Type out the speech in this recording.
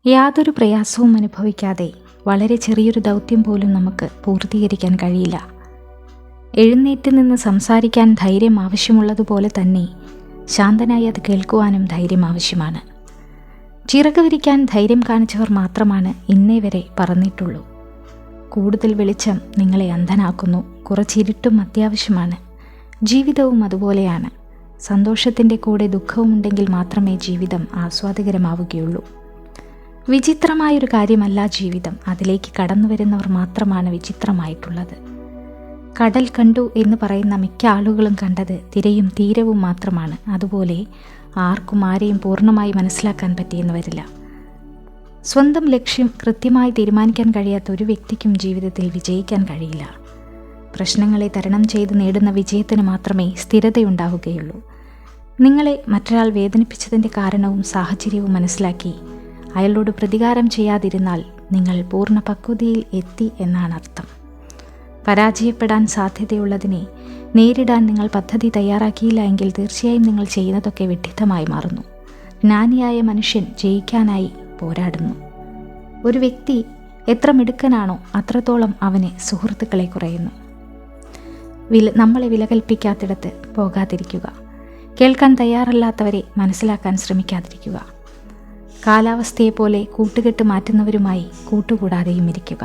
യാതൊരു പ്രയാസവും അനുഭവിക്കാതെ വളരെ ചെറിയൊരു ദൗത്യം പോലും നമുക്ക് പൂർത്തീകരിക്കാൻ കഴിയില്ല. എഴുന്നേറ്റ് നിന്ന് സംസാരിക്കാൻ ധൈര്യം ആവശ്യമുള്ളതുപോലെ തന്നെ ശാന്തനായി അത് കേൾക്കുവാനും ധൈര്യം ആവശ്യമാണ്. ചിറക് വിരിക്കാൻ ധൈര്യം കാണിച്ചവർ മാത്രമാണ് ഇന്നേ വരെ പറന്നിട്ടുള്ളൂ. കൂടുതൽ വെളിച്ചം നിങ്ങളെ അന്ധനാക്കുന്നു. കുറച്ചിരുട്ടും അത്യാവശ്യമാണ്. ജീവിതവും അതുപോലെയാണ്. സന്തോഷത്തിൻ്റെ കൂടെ ദുഃഖവുമുണ്ടെങ്കിൽ മാത്രമേ ജീവിതം ആസ്വാദികരമാവുകയുള്ളൂ. വിചിത്രമായൊരു കാര്യമല്ല ജീവിതം. അതിലേക്ക് കടന്നു വരുന്നവർ മാത്രമാണ് വിചിത്രമായിട്ടുള്ളത്. കടൽ കണ്ടു എന്ന് പറയുന്ന മിക്ക ആളുകളും കണ്ടത് തിരയും തീരവും മാത്രമാണ്. അതുപോലെ ആർക്കും ആരെയും പൂർണ്ണമായി മനസ്സിലാക്കാൻ പറ്റിയെന്ന് വരില്ല. സ്വന്തം ലക്ഷ്യം കൃത്യമായി തീരുമാനിക്കാൻ കഴിയാത്ത ഒരു വ്യക്തിക്കും ജീവിതത്തിൽ വിജയിക്കാൻ കഴിയില്ല. പ്രശ്നങ്ങളെ തരണം ചെയ്ത് നേടുന്ന വിജയത്തിന് മാത്രമേ സ്ഥിരതയുണ്ടാവുകയുള്ളൂ. നിങ്ങളെ മറ്റൊരാൾ വേദനിപ്പിച്ചതിൻ്റെ കാരണവും സാഹചര്യവും മനസ്സിലാക്കി അയാളോട് പ്രതികാരം ചെയ്യാതിരുന്നാൽ നിങ്ങൾ പൂർണ്ണ പക്വതയിൽ എത്തി എന്നാണ് അർത്ഥം. പരാജയപ്പെടാൻ സാധ്യതയുള്ളതിനെ നേരിടാൻ നിങ്ങൾ പദ്ധതി തയ്യാറാക്കിയില്ല എങ്കിൽ തീർച്ചയായും നിങ്ങൾ ചെയ്യുന്നതൊക്കെ വിഡ്ഢിത്തമായി മാറുന്നു. ജ്ഞാനിയായ മനുഷ്യൻ ജയിക്കാനായി പോരാടുന്നു. ഒരു വ്യക്തി എത്ര മിടുക്കനാണോ അത്രത്തോളം അവന് സുഹൃത്തുക്കളെ കുറയുന്നു. നമ്മളെ വിലകൽപ്പിക്കാത്തിടത്ത് പോകാതിരിക്കുക. കേൾക്കാൻ തയ്യാറല്ലാത്തവരെ മനസ്സിലാക്കാൻ ശ്രമിക്കാതിരിക്കുക. കാലാവസ്ഥയെപ്പോലെ കൂട്ടുകെട്ട് മാറ്റുന്നവരുമായി കൂട്ടുകൂടാതെയും ഇരിക്കുക.